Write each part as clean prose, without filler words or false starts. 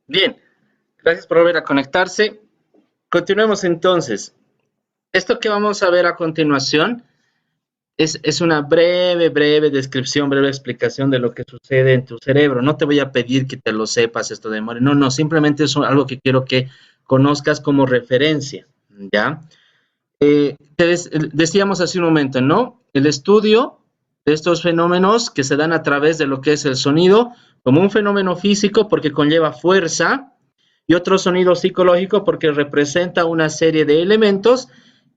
Bien, gracias por volver a conectarse. Continuemos entonces. Esto que vamos a ver a continuación es una breve descripción, breve explicación de lo que sucede en tu cerebro. No te voy a pedir que te lo sepas esto de memoria. No, simplemente es algo que quiero que conozcas como referencia, ¿ya? Decíamos hace un momento, ¿no? El estudio de estos fenómenos que se dan a través de lo que es el sonido como un fenómeno físico porque conlleva fuerza y otro sonido psicológico porque representa una serie de elementos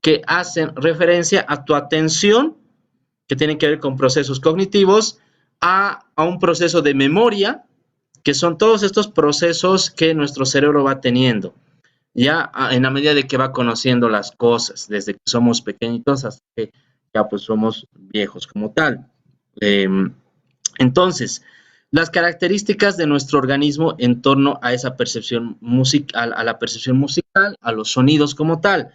que hacen referencia a tu atención, que tienen que ver con procesos cognitivos, a un proceso de memoria, que son todos estos procesos que nuestro cerebro va teniendo ya en la medida de que va conociendo las cosas, desde que somos pequeñitos hasta que ya pues somos viejos como tal. Eh, entonces, las características de nuestro organismo en torno a esa percepción musical, a la percepción musical, a los sonidos como tal.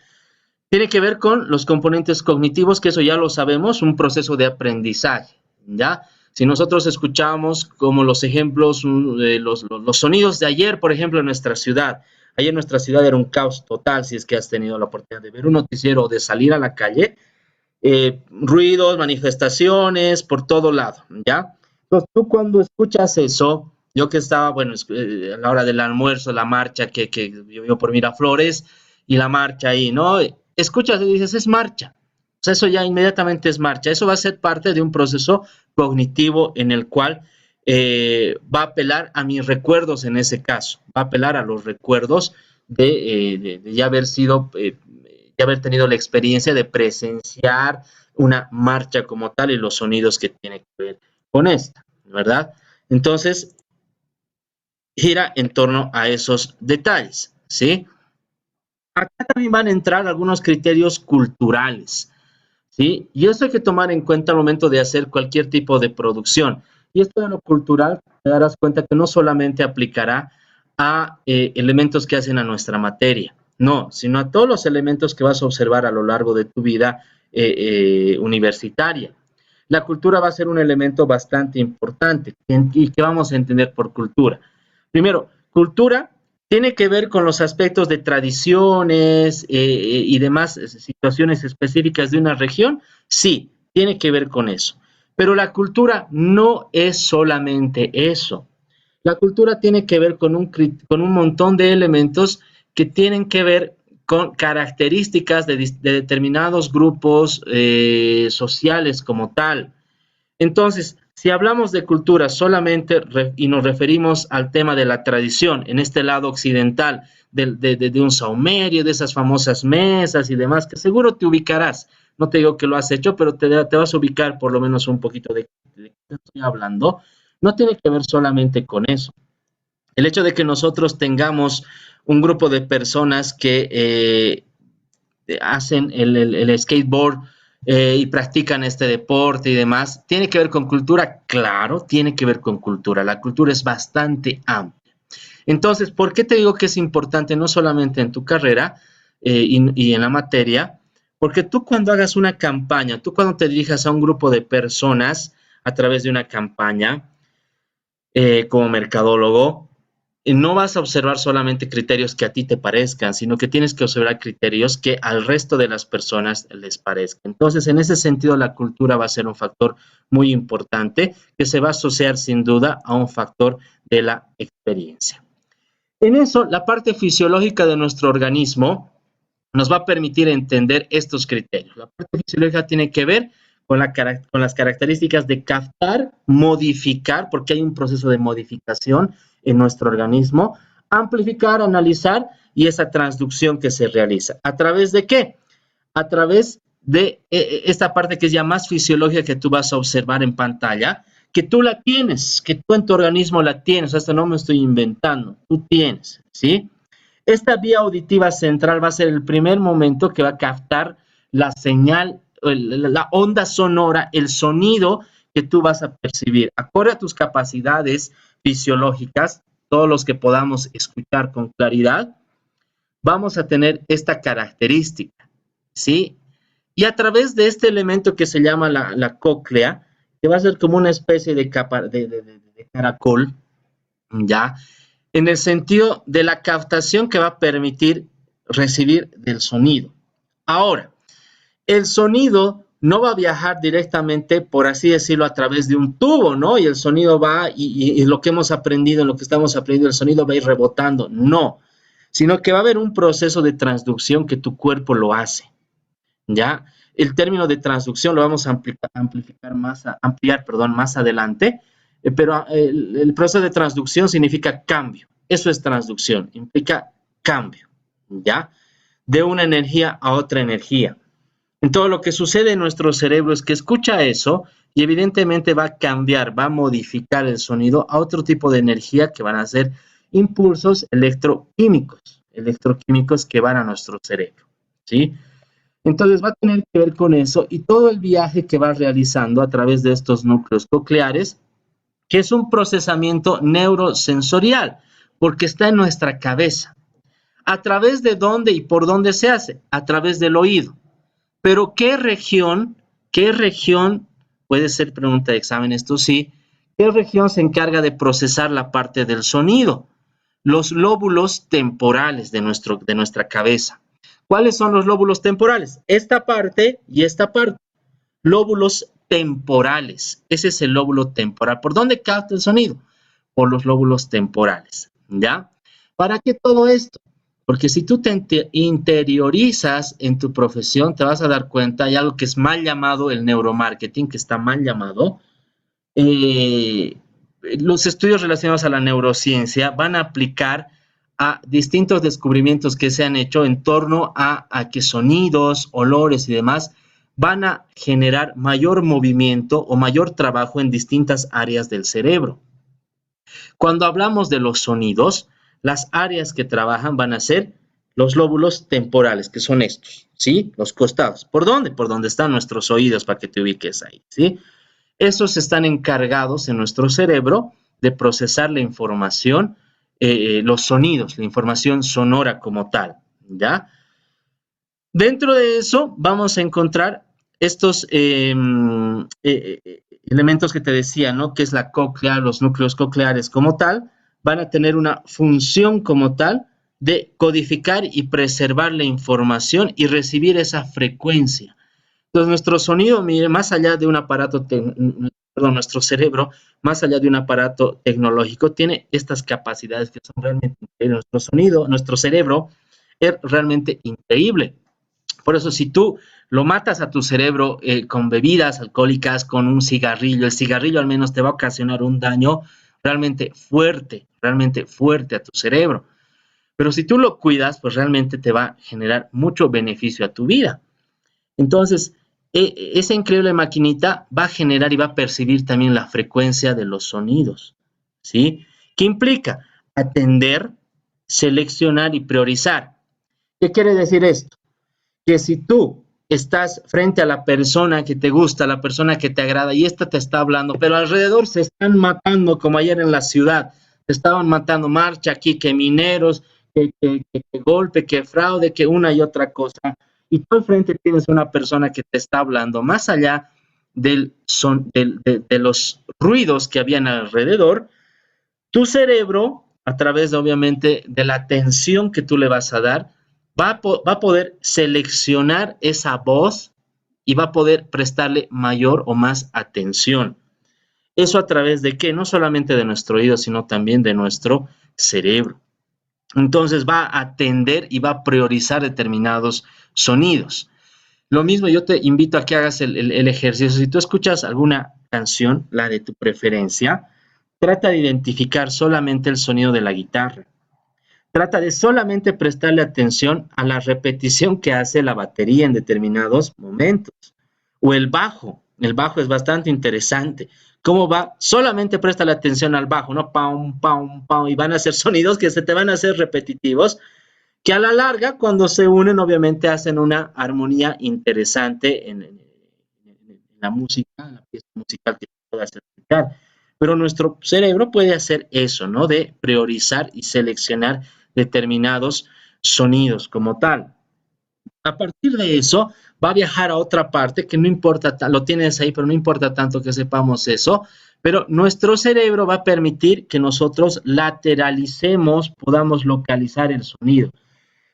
Tiene que ver con los componentes cognitivos, que eso ya lo sabemos, un proceso de aprendizaje, ¿ya? Si nosotros escuchamos como los ejemplos, los sonidos de ayer, por ejemplo, en nuestra ciudad. Ayer en nuestra ciudad era un caos total, si es que has tenido la oportunidad de ver un noticiero o de salir a la calle. Ruidos, manifestaciones, por todo lado, ¿ya? Entonces, tú cuando escuchas eso, yo que estaba, bueno, a la hora del almuerzo, la marcha que yo por Miraflores y la marcha ahí, ¿no? Escuchas y dices, es marcha. O sea, eso ya inmediatamente es marcha. Eso va a ser parte de un proceso cognitivo en el cual va a apelar a mis recuerdos en ese caso, va a apelar a los recuerdos de ya haber sido de haber tenido la experiencia de presenciar una marcha como tal y los sonidos que tiene que ver con esta, ¿verdad? Entonces, gira en torno a esos detalles, ¿sí? Acá también van a entrar algunos criterios culturales, ¿sí? Y eso hay que tomar en cuenta al momento de hacer cualquier tipo de producción. Y esto de lo cultural, te darás cuenta que no solamente aplicará a elementos que hacen a nuestra materia, no, sino a todos los elementos que vas a observar a lo largo de tu vida universitaria. La cultura va a ser un elemento bastante importante. ¿Y qué vamos a entender por cultura? Primero, cultura tiene que ver con los aspectos de tradiciones y demás situaciones específicas de una región. Sí, tiene que ver con eso. Pero la cultura no es solamente eso. La cultura tiene que ver con un montón de elementos que tienen que ver con características de determinados grupos sociales como tal. Entonces, si hablamos de cultura solamente y nos referimos al tema de la tradición, en este lado occidental, de un saumerio, de esas famosas mesas y demás, que seguro te ubicarás. No te digo que lo has hecho, pero te vas a ubicar por lo menos un poquito de qué estoy hablando. No tiene que ver solamente con eso. El hecho de que nosotros tengamos un grupo de personas que hacen el skateboard y practican este deporte y demás, ¿tiene que ver con cultura? Claro, tiene que ver con cultura. La cultura es bastante amplia. Entonces, ¿por qué te digo que es importante no solamente en tu carrera y en la materia? Porque tú cuando hagas una campaña, tú cuando te dirijas a un grupo de personas a través de una campaña como mercadólogo, no vas a observar solamente criterios que a ti te parezcan, sino que tienes que observar criterios que al resto de las personas les parezcan. Entonces, en ese sentido, la cultura va a ser un factor muy importante que se va a asociar sin duda a un factor de la experiencia. En eso, la parte fisiológica de nuestro organismo nos va a permitir entender estos criterios. La parte fisiológica tiene que ver con las características de captar, modificar, porque hay un proceso de modificación en nuestro organismo, amplificar, analizar y esa transducción que se realiza. ¿A través de qué? A través de esta parte que es ya más fisiológica que tú vas a observar en pantalla, que tú la tienes, que tú en tu organismo la tienes, hasta no me estoy inventando, tú tienes, ¿sí? Esta vía auditiva central va a ser el primer momento que va a captar la señal, la onda sonora, el sonido que tú vas a percibir. Acorde a tus capacidades fisiológicas, todos los que podamos escuchar con claridad, vamos a tener esta característica, ¿sí? Y a través de este elemento que se llama la cóclea, que va a ser como una especie de capa de caracol, ¿ya? en el sentido de la captación que va a permitir recibir del sonido. Ahora, el sonido no va a viajar directamente, por así decirlo, a través de un tubo, ¿no? Y el sonido va, y lo que hemos aprendido, en lo que estamos aprendiendo, el sonido va a ir rebotando. No, sino que va a haber un proceso de transducción que tu cuerpo lo hace, ¿ya? El término de transducción lo vamos a ampliar más adelante, pero el proceso de transducción significa cambio. Eso es transducción, implica cambio, ¿ya? De una energía a otra energía. Entonces, lo que sucede en nuestro cerebro es que escucha eso y evidentemente va a cambiar, va a modificar el sonido a otro tipo de energía que van a ser impulsos electroquímicos que van a nuestro cerebro, ¿sí? Entonces va a tener que ver con eso y todo el viaje que va realizando a través de estos núcleos cocleares, que es un procesamiento neurosensorial, porque está en nuestra cabeza. ¿A través de dónde y por dónde se hace? A través del oído. Pero qué región, puede ser pregunta de examen esto sí, qué región se encarga de procesar la parte del sonido? Los lóbulos temporales de nuestra cabeza. ¿Cuáles son los lóbulos temporales? Esta parte y esta parte. Lóbulos temporales. Ese es el lóbulo temporal. ¿Por dónde capta el sonido? Por los lóbulos temporales. ¿Ya? ¿Para qué todo esto? Porque si tú te interiorizas en tu profesión, te vas a dar cuenta, hay algo que es mal llamado el neuromarketing, que está mal llamado. Los estudios relacionados a la neurociencia van a aplicar a distintos descubrimientos que se han hecho en torno a que sonidos, olores y demás van a generar mayor movimiento o mayor trabajo en distintas áreas del cerebro. Cuando hablamos de los sonidos, las áreas que trabajan van a ser los lóbulos temporales, que son estos, ¿sí? Los costados. ¿Por dónde? Por donde están nuestros oídos, para que te ubiques ahí, ¿sí? Esos están encargados en nuestro cerebro de procesar la información, los sonidos, la información sonora como tal, ¿ya? Dentro de eso vamos a encontrar estos elementos que te decía, ¿no? Que es la cóclea, los núcleos cocleares como tal, van a tener una función como tal de codificar y preservar la información y recibir esa frecuencia. Entonces, nuestro sonido, mire, más allá de un aparato, nuestro cerebro, más allá de un aparato tecnológico, tiene estas capacidades que son realmente increíbles. Nuestro sonido, nuestro cerebro es realmente increíble. Por eso, si tú lo matas a tu cerebro con bebidas alcohólicas, con un cigarrillo, el cigarrillo al menos te va a ocasionar un daño realmente fuerte a tu cerebro. Pero si tú lo cuidas, pues realmente te va a generar mucho beneficio a tu vida. Entonces, esa increíble maquinita va a generar y va a percibir también la frecuencia de los sonidos, ¿sí? ¿Qué implica? Atender, seleccionar y priorizar. ¿Qué quiere decir esto? Que si tú estás frente a la persona que te gusta, la persona que te agrada, y esta te está hablando, pero alrededor se están matando, como ayer en la ciudad, se estaban matando, marcha aquí, que mineros, que golpe, que fraude, que una y otra cosa, y tú enfrente tienes una persona que te está hablando, más allá de los ruidos que habían alrededor, tu cerebro, a través obviamente de la atención que tú le vas a dar, va a poder seleccionar esa voz y va a poder prestarle mayor o más atención. ¿Eso a través de qué? No solamente de nuestro oído, sino también de nuestro cerebro. Entonces va a atender y va a priorizar determinados sonidos. Lo mismo, yo te invito a que hagas el ejercicio. Si tú escuchas alguna canción, la de tu preferencia, trata de identificar solamente el sonido de la guitarra. Trata de solamente prestarle atención a la repetición que hace la batería en determinados momentos. O el bajo. El bajo es bastante interesante. ¿Cómo va? Solamente préstale atención al bajo, ¿no? Pam, pam, pam. Y van a ser sonidos que se te van a hacer repetitivos, que a la larga, cuando se unen, obviamente hacen una armonía interesante en la música, en la pieza musical que puedas escuchar. Pero nuestro cerebro puede hacer eso, ¿no? De priorizar y seleccionar determinados sonidos como tal. A partir de eso, va a viajar a otra parte que no importa, lo tienes ahí, pero no importa tanto que sepamos eso, Pero nuestro cerebro va a permitir que nosotros lateralicemos, podamos localizar el sonido.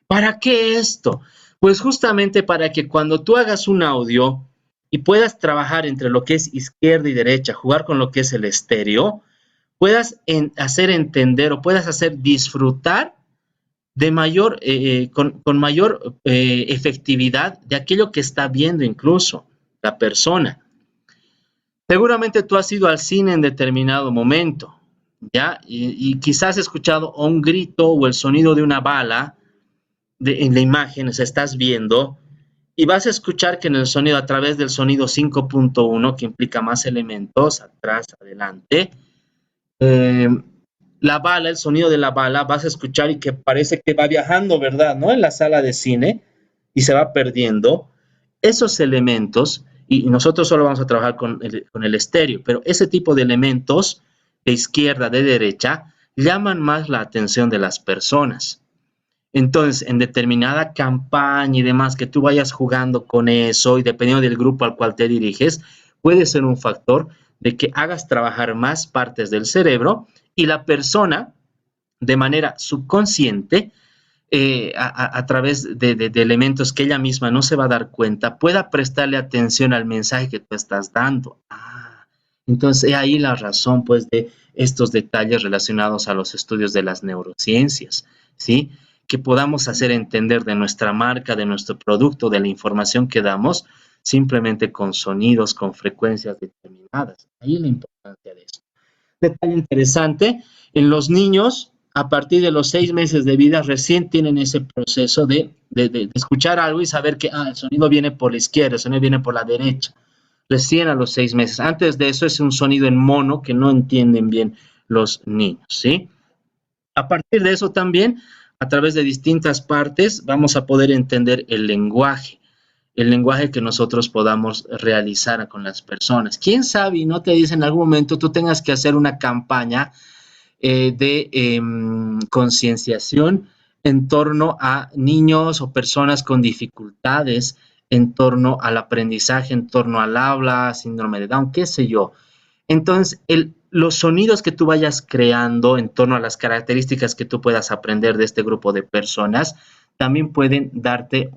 ¿Para qué esto? Pues justamente para que cuando tú hagas un audio y puedas trabajar entre lo que es izquierda y derecha, jugar con lo que es el estéreo, puedas hacer entender o puedas hacer disfrutar de mayor, con mayor efectividad de aquello que está viendo incluso la persona. Seguramente tú has ido al cine en determinado momento, ¿ya? Y quizás has escuchado un grito o el sonido de una bala en la imagen, se estás viendo, y vas a escuchar que en el sonido, a través del sonido 5.1, que implica más elementos, atrás, adelante, eh, la bala, el sonido de la bala, vas a escuchar y que parece que va viajando, ¿verdad? ¿No? En la sala de cine y se va perdiendo. Esos elementos, y nosotros solo vamos a trabajar con el estéreo, pero ese tipo de elementos de izquierda, de derecha, llaman más la atención de las personas. Entonces, en determinada campaña y demás, que tú vayas jugando con eso y dependiendo del grupo al cual te diriges, puede ser un factor de que hagas trabajar más partes del cerebro y la persona, de manera subconsciente, a través de elementos que ella misma no se va a dar cuenta, pueda prestarle atención al mensaje que tú estás dando. Entonces, ahí la razón, pues, de estos detalles relacionados a los estudios de las neurociencias, ¿sí? Que podamos hacer entender de nuestra marca, de nuestro producto, de la información que damos, simplemente con sonidos, con frecuencias determinadas. Ahí la importancia de esto. Detalle interesante, en los niños, a partir de los 6 meses de vida, recién tienen ese proceso de escuchar algo y saber que el sonido viene por la izquierda, el sonido viene por la derecha. Recién a los 6 meses. Antes de eso es un sonido en mono que no entienden bien los niños, ¿sí? A partir de eso también, a través de distintas partes, vamos a poder entender el lenguaje que nosotros podamos realizar con las personas. ¿Quién sabe y no te dice en algún momento tú tengas que hacer una campaña de concienciación en torno a niños o personas con dificultades, en torno al aprendizaje, en torno al habla, síndrome de Down, qué sé yo? Entonces, los sonidos que tú vayas creando en torno a las características que tú puedas aprender de este grupo de personas, también pueden darte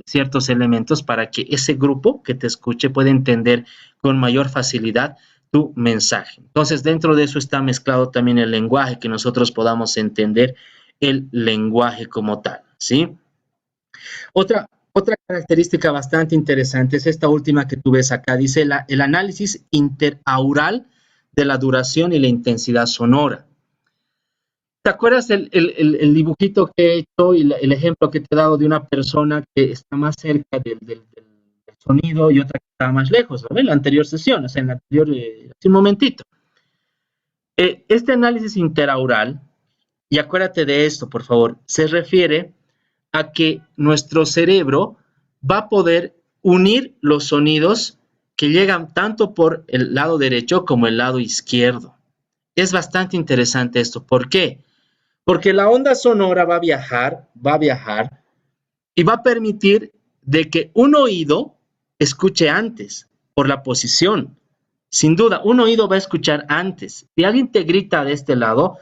ciertos elementos para que ese grupo que te escuche pueda entender con mayor facilidad tu mensaje. Entonces, dentro de eso está mezclado también el lenguaje, que nosotros podamos entender el lenguaje como tal, ¿sí? Otra característica bastante interesante es esta última que tú ves acá. Dice el análisis interaural de la duración y la intensidad sonora. ¿Te acuerdas el dibujito que he hecho y el ejemplo que te he dado de una persona que está más cerca del sonido y otra que está más lejos? ¿Verdad? En la anterior sesión, o sea, en la anterior, hace un momentito. Este análisis interaural, y acuérdate de esto, por favor, se refiere a que nuestro cerebro va a poder unir los sonidos que llegan tanto por el lado derecho como el lado izquierdo. Es bastante interesante esto. ¿Por qué? Porque la onda sonora va a viajar y va a permitir de que un oído escuche antes por la posición. Sin duda, un oído va a escuchar antes. Si alguien te grita de este lado,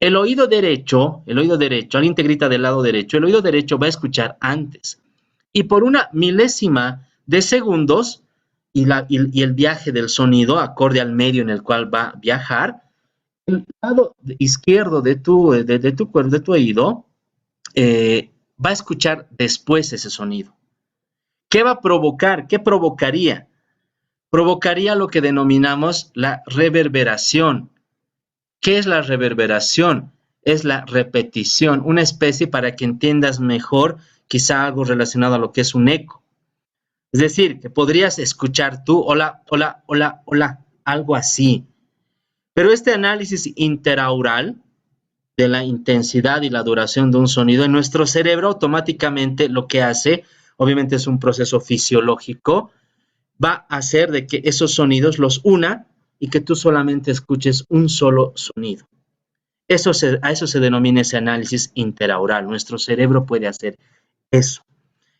el oído derecho, alguien te grita del lado derecho, el oído derecho va a escuchar antes. Y por una milésima de segundos y el viaje del sonido, acorde al medio en el cual va a viajar, el lado izquierdo de tu oído va a escuchar después ese sonido. ¿Qué va a provocar? ¿Qué provocaría? Provocaría lo que denominamos la reverberación. ¿Qué es la reverberación? Es la repetición, una especie para que entiendas mejor quizá algo relacionado a lo que es un eco. Es decir, que podrías escuchar tú, hola, hola, hola, hola, algo así. Pero este análisis interaural de la intensidad y la duración de un sonido en nuestro cerebro automáticamente lo que hace, obviamente es un proceso fisiológico, va a hacer de que esos sonidos los una y que tú solamente escuches un solo sonido. A eso se denomina ese análisis interaural. Nuestro cerebro puede hacer eso.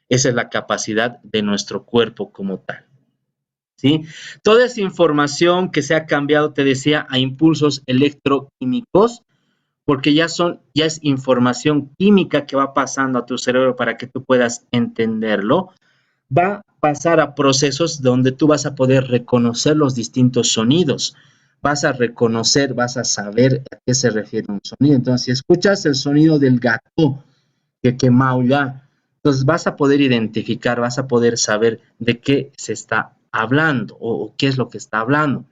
Esa es la capacidad de nuestro cuerpo como tal. ¿sí? Toda esa información que se ha cambiado, te decía, a impulsos electroquímicos, porque ya es información química que va pasando a tu cerebro para que tú puedas entenderlo, va a pasar a procesos donde tú vas a poder reconocer los distintos sonidos. Vas a reconocer, vas a saber a qué se refiere un sonido. Entonces, si escuchas el sonido del gato que maulla, entonces vas a poder identificar, vas a poder saber de qué se está hablando o qué es lo que está hablando.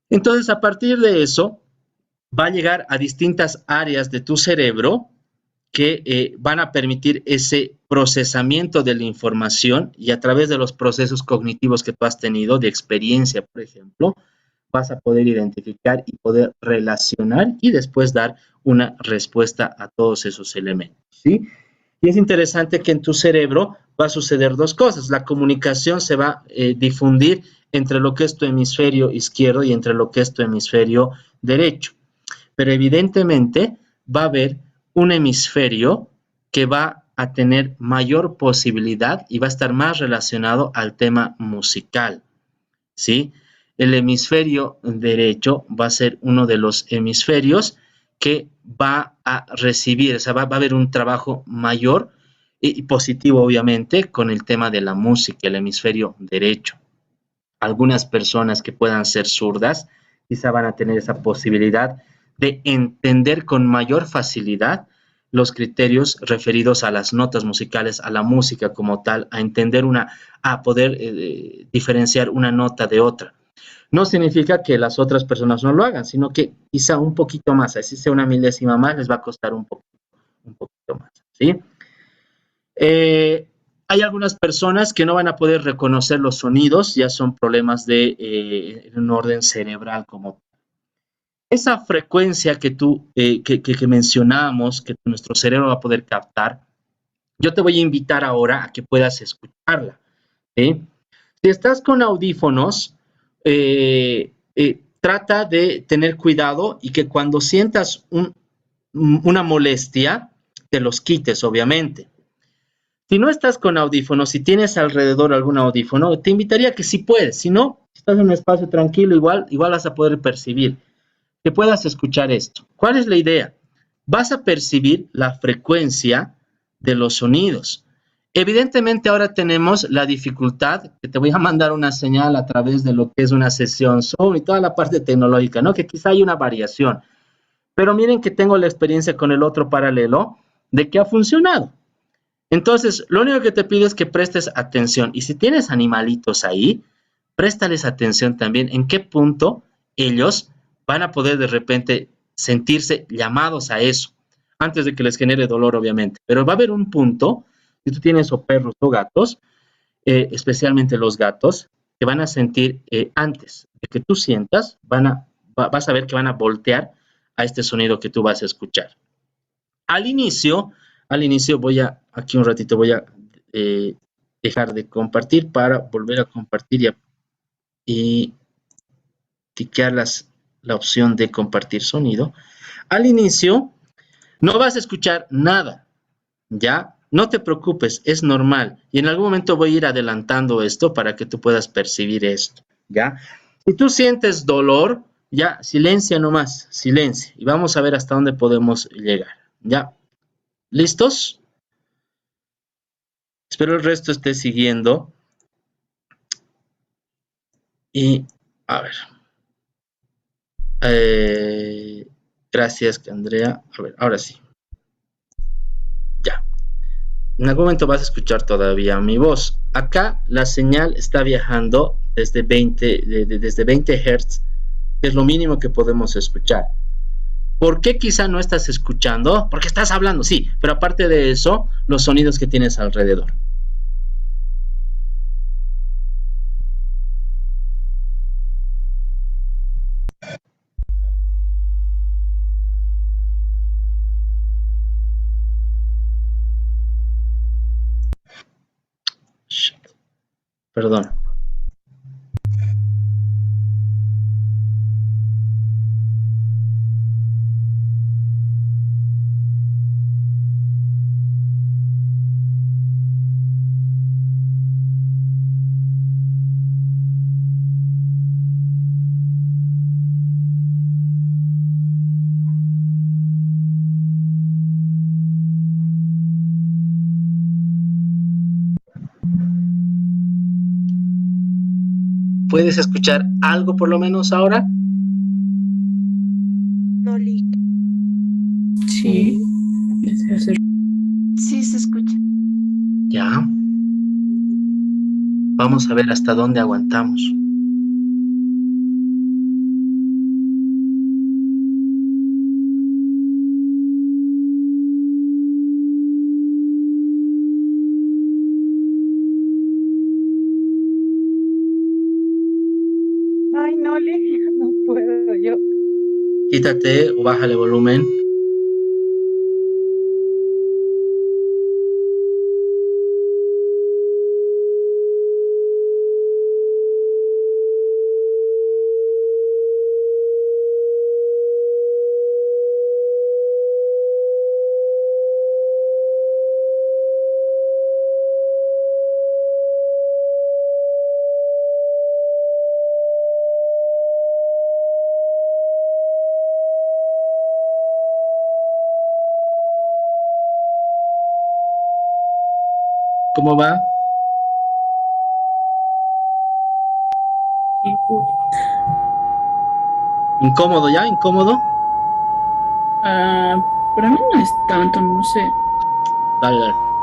Entonces, a partir de eso, va a llegar a distintas áreas de tu cerebro que van a permitir ese procesamiento de la información y a través de los procesos cognitivos que tú has tenido, de experiencia, por ejemplo, vas a poder identificar y poder relacionar y después dar una respuesta a todos esos elementos, ¿sí? Y es interesante que en tu cerebro va a suceder dos cosas. La comunicación se va a difundir entre lo que es tu hemisferio izquierdo y entre lo que es tu hemisferio derecho. Pero evidentemente va a haber un hemisferio que va a tener mayor posibilidad y va a estar más relacionado al tema musical, ¿sí? El hemisferio derecho va a ser uno de los hemisferios que va a recibir, o sea, va a haber un trabajo mayor y positivo, obviamente, con el tema de la música, el hemisferio derecho. Algunas personas que puedan ser zurdas quizá van a tener esa posibilidad de entender con mayor facilidad los criterios referidos a las notas musicales, a la música como tal, a entender a poder diferenciar una nota de otra. No significa que las otras personas no lo hagan, sino que quizá un poquito más, así sea una milésima más, les va a costar un poquito más, ¿sí? Hay algunas personas que no van a poder reconocer los sonidos, ya son problemas de un orden cerebral como esa frecuencia que que mencionamos, que nuestro cerebro va a poder captar. Yo te voy a invitar ahora a que puedas escucharla, ¿sí? Si estás con audífonos, trata de tener cuidado y que cuando sientas una molestia, te los quites, obviamente. Si no estás con audífonos, si tienes alrededor algún audífono, te invitaría a que si puedes, si no, si estás en un espacio tranquilo, igual vas a poder percibir, que puedas escuchar esto. ¿Cuál es la idea? Vas a percibir la frecuencia de los sonidos. Evidentemente ahora tenemos la dificultad, que te voy a mandar una señal a través de lo que es una sesión Zoom y toda la parte tecnológica, ¿no? Que quizá hay una variación. Pero miren que tengo la experiencia con el otro paralelo de que ha funcionado. Entonces, lo único que te pido es que prestes atención. Y si tienes animalitos ahí, préstales atención también en qué punto ellos van a poder de repente sentirse llamados a eso, antes de que les genere dolor, obviamente. Pero va a haber un punto, si tú tienes o perros o gatos, especialmente los gatos, que van a sentir antes de que tú sientas, vas a ver que van a voltear a este sonido que tú vas a escuchar. Al inicio, aquí un ratito voy a eh, dejar de compartir para volver a compartir y tiquear la opción de compartir sonido. Al inicio, no vas a escuchar nada, ¿ya? No te preocupes, es normal. Y en algún momento voy a ir adelantando esto para que tú puedas percibir esto, ¿ya? Si tú sientes dolor, ya, silencia nomás, silencia. Y vamos a ver hasta dónde podemos llegar, ¿ya? ¿Listos? Espero el resto esté siguiendo. Y, a ver. Gracias, Andrea. A ver, ahora sí. Ya. En algún momento vas a escuchar todavía mi voz. Acá la señal está viajando desde 20 Hz, que es lo mínimo que podemos escuchar. ¿Por qué quizá no estás escuchando? Porque estás hablando, sí, pero aparte de eso, los sonidos que tienes alrededor. Perdón. ¿Puedes escuchar algo por lo menos ahora? No, Lick. Sí, empecé a hacer. Sí, se escucha. Ya. Vamos a ver hasta dónde aguantamos. Ay, no, Lick, no puedo yo. Quítate o bájale volumen. ¿Cómo va? Sí, ¿Incómodo ya? ¿Incómodo? para mí no es tanto, no sé. Dale, dale.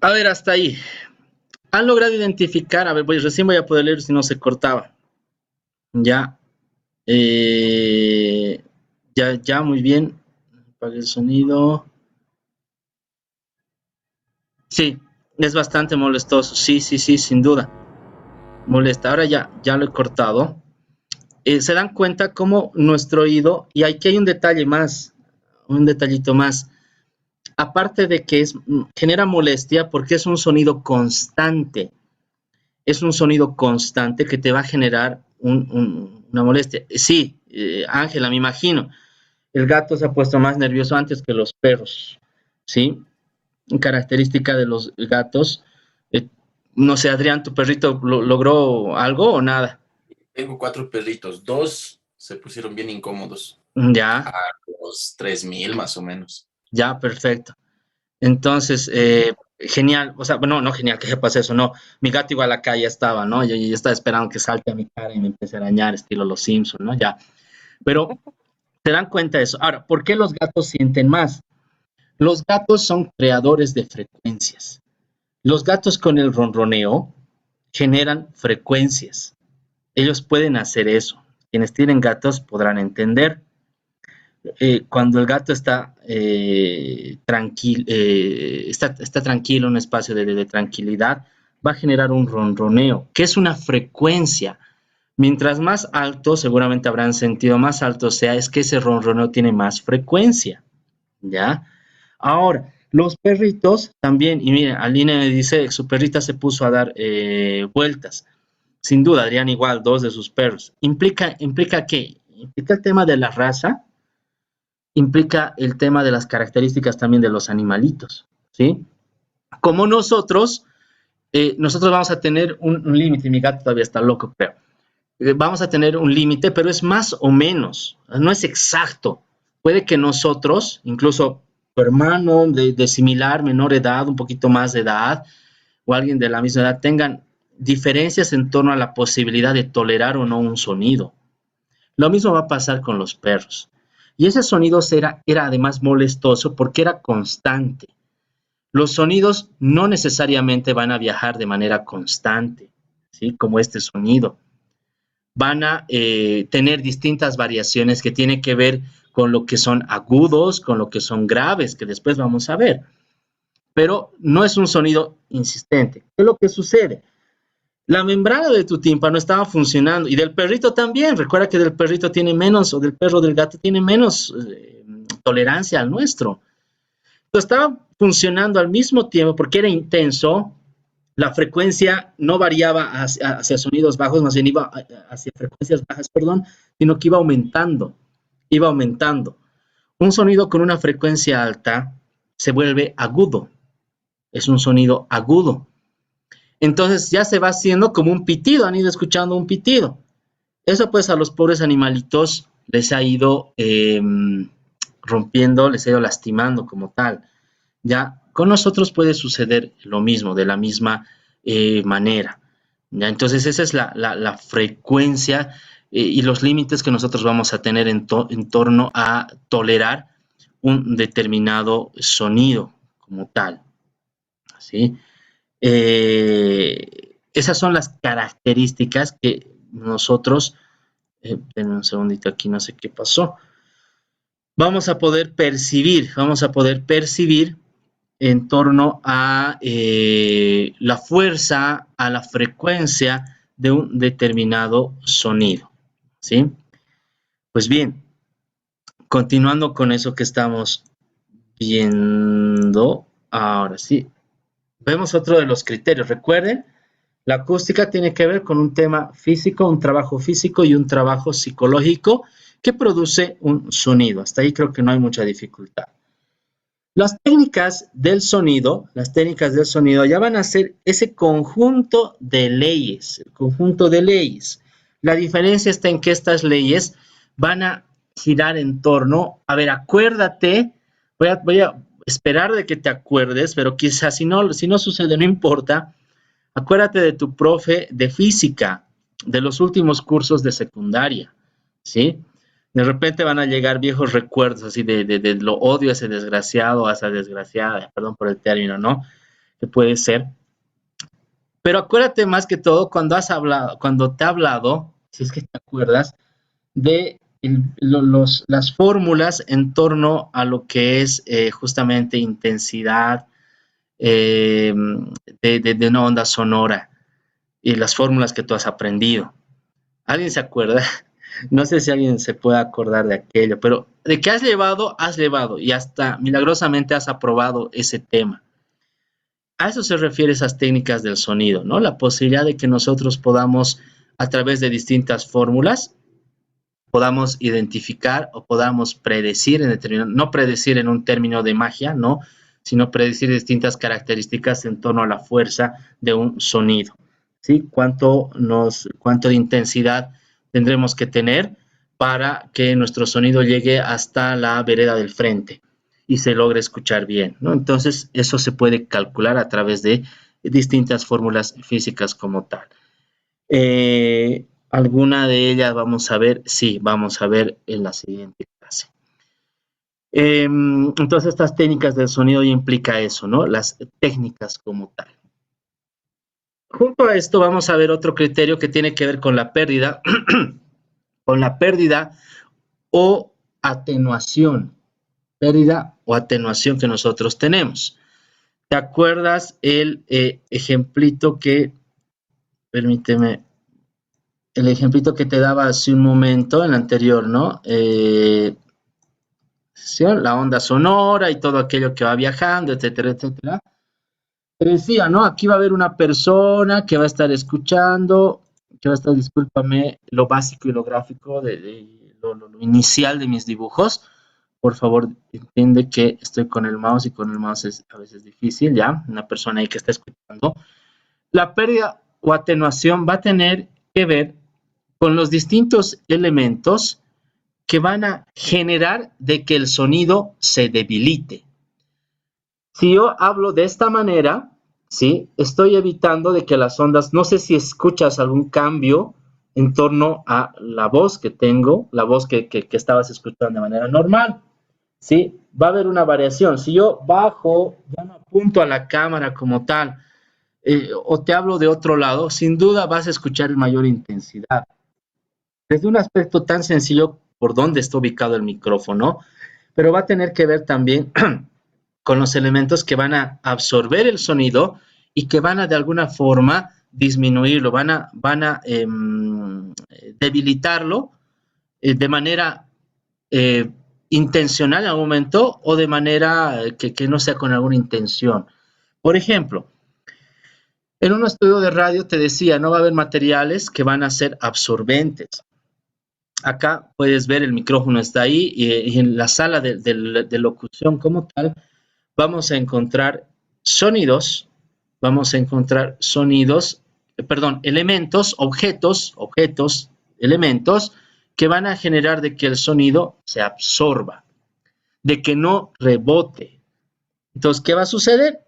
A ver, hasta ahí. Han logrado identificar, a ver, pues recién voy a poder leer si no se cortaba. Ya. eh, ya, muy bien. Apague el sonido. Sí, es bastante molestoso. Sí, sí, sí, sin duda. Molesta. Ahora ya lo he cortado. Se dan cuenta cómo nuestro oído, y aquí hay un detalle más, un detallito más. Aparte de que genera molestia porque es un sonido constante. Es un sonido constante que te va a generar una molestia. Sí, Ángela, me imagino. El gato se ha puesto más nervioso antes que los perros, ¿sí? Característica de los gatos. Eh, no sé, Adrián, ¿tu perrito logró algo o nada? Tengo 4 perritos, 2 se pusieron bien incómodos Ya, a los 3,000 más o menos. ya, perfecto. Entonces, genial, o sea, bueno, no genial que pase eso, no. Mi gato igual acá ya estaba, ¿no? Yo estaba esperando que salte a mi cara y me empiece a arañar, estilo Los Simpsons, ¿no? Ya. Pero se dan cuenta de eso. Ahora, ¿por qué los gatos sienten más? Los gatos son creadores de frecuencias. Los gatos con el ronroneo generan frecuencias. Ellos pueden hacer eso. Quienes tienen gatos podrán entender. Cuando el gato está, está tranquilo en un espacio de tranquilidad, va a generar un ronroneo, que es una frecuencia. Mientras más alto, seguramente habrán sentido más alto sea, es que ese ronroneo tiene más frecuencia. ¿Ya? Ahora, los perritos también, y miren, Aline me dice, su perrita se puso a dar vueltas. Sin duda, Adrián igual, dos de sus perros. ¿Implica qué? Implica el tema de la raza, implica el tema de las características también de los animalitos, ¿sí? Como nosotros vamos a tener un límite, mi gato todavía está loco, pero vamos a tener un límite, pero es más o menos, no es exacto. Puede que nosotros, incluso tu hermano de similar, menor edad, un poquito más de edad, o alguien de la misma edad, tengan diferencias en torno a la posibilidad de tolerar o no un sonido. Lo mismo va a pasar con los perros. Y ese sonido era además molestoso porque era constante. Los sonidos no necesariamente van a viajar de manera constante, ¿sí? Como este sonido. Van a tener distintas variaciones que tienen que ver con lo que son agudos, con lo que son graves, que después vamos a ver. Pero no es un sonido insistente. ¿Qué es lo que sucede? La membrana de tu tímpano estaba funcionando y del perrito también. Recuerda que del perrito tiene menos, o del perro del gato tiene menos tolerancia al nuestro. Entonces estaba funcionando al mismo tiempo porque era intenso. La frecuencia no variaba hacia sonidos bajos, más bien iba hacia frecuencias bajas, perdón, sino que iba aumentando, iba aumentando. Un sonido con una frecuencia alta se vuelve agudo. Es un sonido agudo. Entonces ya se va haciendo como un pitido, han ido escuchando un pitido. Eso pues a los pobres animalitos les ha ido rompiendo, les ha ido lastimando como tal. Ya con nosotros puede suceder lo mismo, de la misma manera. ¿Ya? Entonces esa es la frecuencia y los límites que nosotros vamos a tener en torno a tolerar un determinado sonido como tal. ¿Sí? Esas son las características que nosotros, denme un segundito aquí, no sé qué pasó, vamos a poder percibir en torno a la fuerza, a la frecuencia de un determinado sonido, ¿sí? Pues bien, continuando con eso que estamos viendo, ahora sí, vemos otro de los criterios. Recuerden, la acústica tiene que ver con un tema físico, un trabajo físico y un trabajo psicológico que produce un sonido. Hasta ahí creo que no hay mucha dificultad. Las técnicas del sonido ya van a ser ese conjunto de leyes, el conjunto de leyes. La diferencia está en que estas leyes van a girar en torno, a ver, acuérdate, voy a esperar de que te acuerdes, pero quizás si no sucede, no importa. Acuérdate de tu profe de física, de los últimos cursos de secundaria, ¿sí? De repente van a llegar viejos recuerdos así de lo odio a ese desgraciado, a esa desgraciada, perdón por el término, ¿no? Que puede ser. Pero acuérdate más que todo cuando te ha hablado, si es que te acuerdas, de las fórmulas en torno a lo que es justamente intensidad de una onda sonora y las fórmulas que tú has aprendido. ¿Alguien se acuerda? No sé si alguien se puede acordar de aquello, pero de que has llevado y hasta milagrosamente has aprobado ese tema. A eso se refiere esas técnicas del sonido, ¿no? La posibilidad de que nosotros podamos, a través de distintas fórmulas, podamos identificar o podamos predecir, no predecir en un término de magia, ¿no? Sino predecir distintas características en torno a la fuerza de un sonido, ¿sí? Cuánto de intensidad tendremos que tener para que nuestro sonido llegue hasta la vereda del frente y se logre escuchar bien, ¿no? Entonces, eso se puede calcular a través de distintas fórmulas físicas como tal. ¿Alguna de ellas vamos a ver? Sí, vamos a ver en la siguiente clase. Entonces, estas técnicas del sonido ya implica eso, ¿no? Las técnicas como tal. Junto a esto vamos a ver otro criterio que tiene que ver con la pérdida, o atenuación, que nosotros tenemos. ¿Te acuerdas el ejemplito que, permíteme, el ejemplito que te daba hace un momento, en el anterior, ¿no? ¿Sí? La onda sonora y todo aquello que va viajando, etcétera, etcétera. Te decía, ¿no? Aquí va a haber una persona que va a estar escuchando, discúlpame, lo básico y lo gráfico, lo inicial de mis dibujos. Por favor, entiende que estoy con el mouse y con el mouse es a veces difícil, ¿ya? Una persona ahí que está escuchando. La pérdida o atenuación va a tener que ver con los distintos elementos que van a generar de que el sonido se debilite. Si yo hablo de esta manera, ¿sí? Estoy evitando de que las ondas, no sé si escuchas algún cambio en torno a la voz que tengo, la voz que estabas escuchando de manera normal, ¿sí? Va a haber una variación. Si yo bajo, ya no apunto a la cámara como tal, o te hablo de otro lado, sin duda vas a escuchar en mayor intensidad. Desde un aspecto tan sencillo por dónde está ubicado el micrófono, pero va a tener que ver también con los elementos que van a absorber el sonido y que van a de alguna forma disminuirlo, van a debilitarlo de manera intencional en algún momento o de manera que no sea con alguna intención. Por ejemplo, en un estudio de radio te decía, no va a haber materiales que van a ser absorbentes. Acá puedes ver el micrófono está ahí y en la sala de locución como tal vamos a encontrar sonidos, elementos, objetos, elementos que van a generar de que el sonido se absorba, de que no rebote. Entonces, ¿qué va a suceder?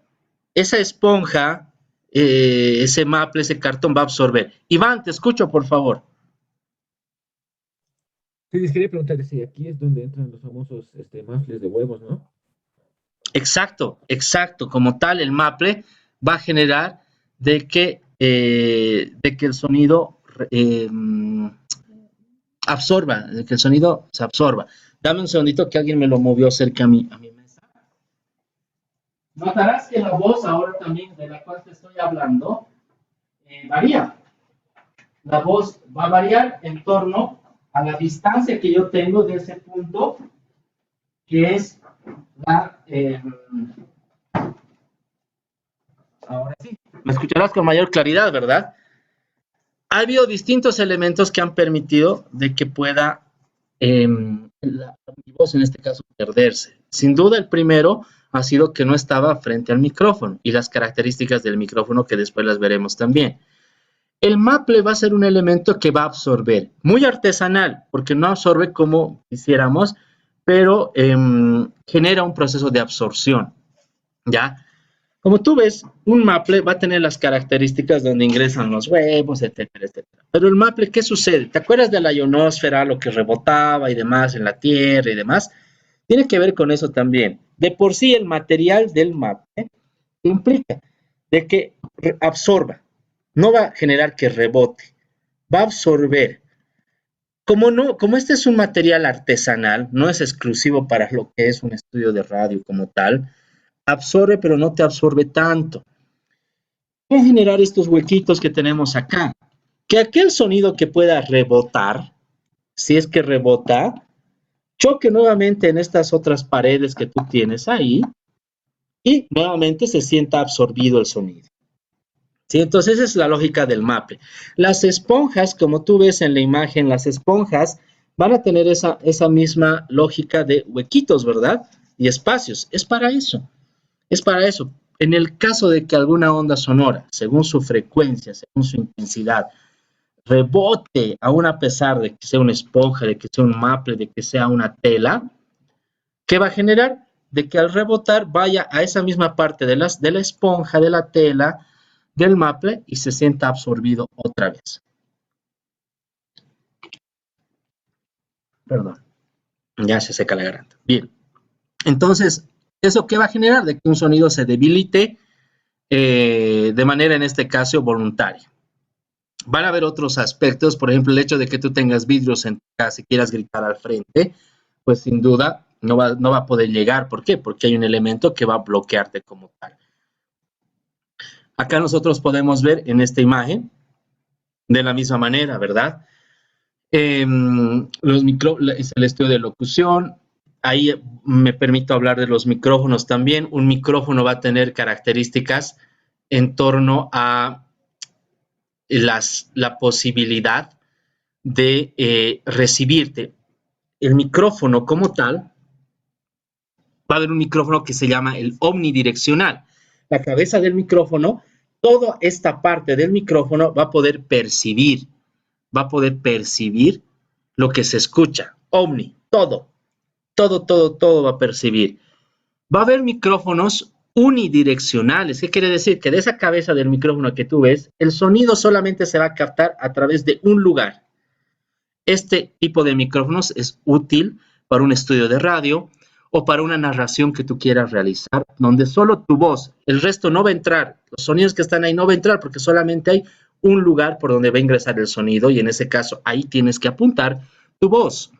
Esa esponja, ese maple, ese cartón va a absorber. Iván, te escucho, por favor. Sí, les quería preguntar si aquí es donde entran los famosos mafles de huevos, ¿no? Exacto. Como tal, el maple va a generar de que el sonido absorba, de que el sonido se absorba. Dame un segundito que alguien me lo movió cerca a mi mesa. Notarás que la voz ahora también de la cual te estoy hablando varía. La voz va a variar en torno a la distancia que yo tengo de ese punto, que es la... ahora sí, me escucharás con mayor claridad, ¿verdad? Ha habido distintos elementos que han permitido de que pueda mi voz en este caso perderse. Sin duda el primero ha sido que no estaba frente al micrófono y las características del micrófono que después las veremos también. El maple va a ser un elemento que va a absorber, muy artesanal, porque no absorbe como quisiéramos, pero genera un proceso de absorción, ¿ya? Como tú ves, un maple va a tener las características donde ingresan los huevos, etcétera, etcétera. Pero el maple, ¿qué sucede? ¿Te acuerdas de la ionosfera, lo que rebotaba y demás en la tierra y demás? Tiene que ver con eso también. De por sí, el material del maple implica de que absorba. No va a generar que rebote, va a absorber. Como este es un material artesanal, no es exclusivo para lo que es un estudio de radio como tal, absorbe, pero no te absorbe tanto. Va a generar estos huequitos que tenemos acá. Que aquel sonido que pueda rebotar, si es que rebota, choque nuevamente en estas otras paredes que tú tienes ahí y nuevamente se sienta absorbido el sonido. ¿Sí? Entonces esa es la lógica del maple. Las esponjas, como tú ves en la imagen, las esponjas van a tener esa misma lógica de huequitos, ¿verdad? Y espacios. Es para eso. En el caso de que alguna onda sonora, según su frecuencia, según su intensidad, rebote, aún a pesar de que sea una esponja, de que sea un maple, de que sea una tela, ¿qué va a generar? De que al rebotar vaya a esa misma parte de la esponja, de la tela, del maple y se sienta absorbido otra vez. Perdón, ya se seca la garganta. Bien, entonces, ¿eso qué va a generar? De que un sonido se debilite de manera, en este caso, voluntaria. Van a haber otros aspectos, por ejemplo, el hecho de que tú tengas vidrios en tu casa y quieras gritar al frente, pues sin duda no va a poder llegar. ¿Por qué? Porque hay un elemento que va a bloquearte como tal. Acá nosotros podemos ver en esta imagen, de la misma manera, ¿verdad? Es el estudio de locución. Ahí me permito hablar de los micrófonos también. Un micrófono va a tener características en torno a la posibilidad de recibirte. El micrófono como tal, va a haber un micrófono que se llama el omnidireccional. La cabeza del micrófono, toda esta parte del micrófono va a poder percibir lo que se escucha. Omni, todo va a percibir. Va a haber micrófonos unidireccionales. ¿Qué quiere decir? Que de esa cabeza del micrófono que tú ves, el sonido solamente se va a captar a través de un lugar. Este tipo de micrófonos es útil para un estudio de radio o para una narración que tú quieras realizar, donde solo tu voz, el resto no va a entrar, los sonidos que están ahí no va a entrar porque solamente hay un lugar por donde va a ingresar el sonido y en ese caso ahí tienes que apuntar tu voz.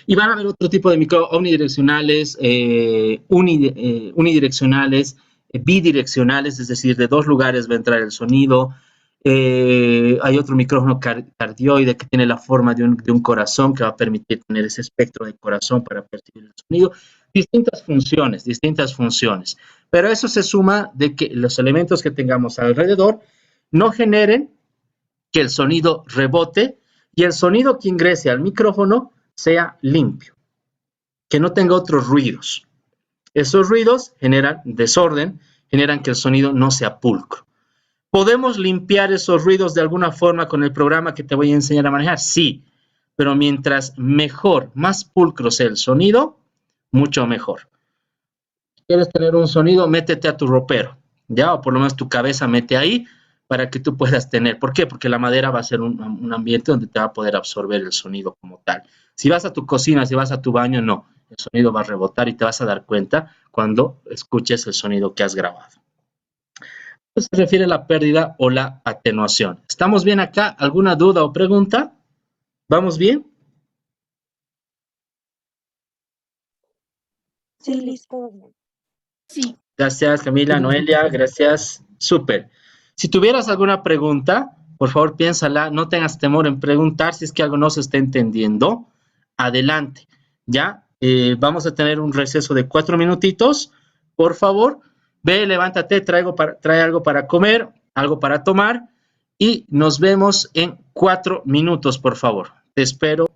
Y van a haber otro tipo de micro omnidireccionales, unidireccionales, bidireccionales, es decir, de dos lugares va a entrar el sonido. Hay otro micrófono cardioide que tiene la forma de un corazón que va a permitir tener ese espectro de corazón para percibir el sonido. Distintas funciones. Pero eso se suma de que los elementos que tengamos alrededor no generen que el sonido rebote y el sonido que ingrese al micrófono sea limpio, que no tenga otros ruidos. Esos ruidos generan desorden, generan que el sonido no sea pulcro. ¿Podemos limpiar esos ruidos de alguna forma con el programa que te voy a enseñar a manejar? Sí, pero mientras mejor, más pulcro sea el sonido, mucho mejor. ¿Quieres tener un sonido? Métete a tu ropero, ¿ya? O por lo menos tu cabeza mete ahí para que tú puedas tener. ¿Por qué? Porque la madera va a ser un ambiente donde te va a poder absorber el sonido como tal. Si vas a tu cocina, si vas a tu baño, no. El sonido va a rebotar y te vas a dar cuenta cuando escuches el sonido que has grabado. Esto se refiere a la pérdida o la atenuación. ¿Estamos bien acá? ¿Alguna duda o pregunta? ¿Vamos bien? Sí, listo. Sí. Gracias, Camila, Noelia, gracias. Súper. Si tuvieras alguna pregunta, por favor piénsala, no tengas temor en preguntar si es que algo no se está entendiendo. Adelante, ¿ya? Vamos a tener un receso de 4 minutitos. Por favor, ve, levántate, trae algo para comer, algo para tomar y nos vemos en 4 minutos, por favor. Te espero